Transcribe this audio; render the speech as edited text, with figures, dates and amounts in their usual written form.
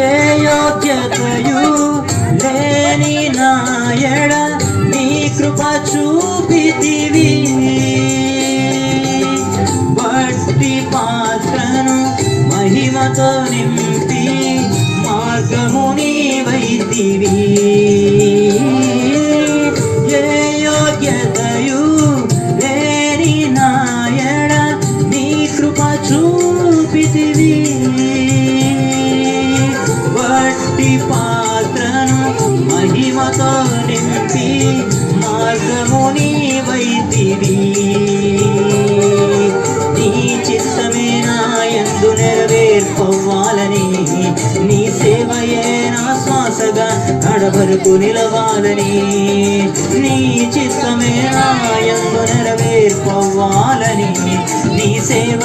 ఏ యోగ్యతయు లేని నాయడ నీ కృప చూపితివి, బట్టి పాత్రను మహిమతో నింపి మార్గము నీవైతివి. ఏ యోగ్యతయు లేని నాయడ నీ కృప చూపితివి, బట్టి పాత్రను మహిమతో నింపి మార్గము నీవైతివి. నీ చిత్తమే నా యందు నెరవేర్పవ్వాలని, నీ సేవయే నా శ్వాసగా కడవరకు నిలవాలని, నీ చిత్తమే నా యందు నెరవేర్పవ్వాలని, నీ సేవ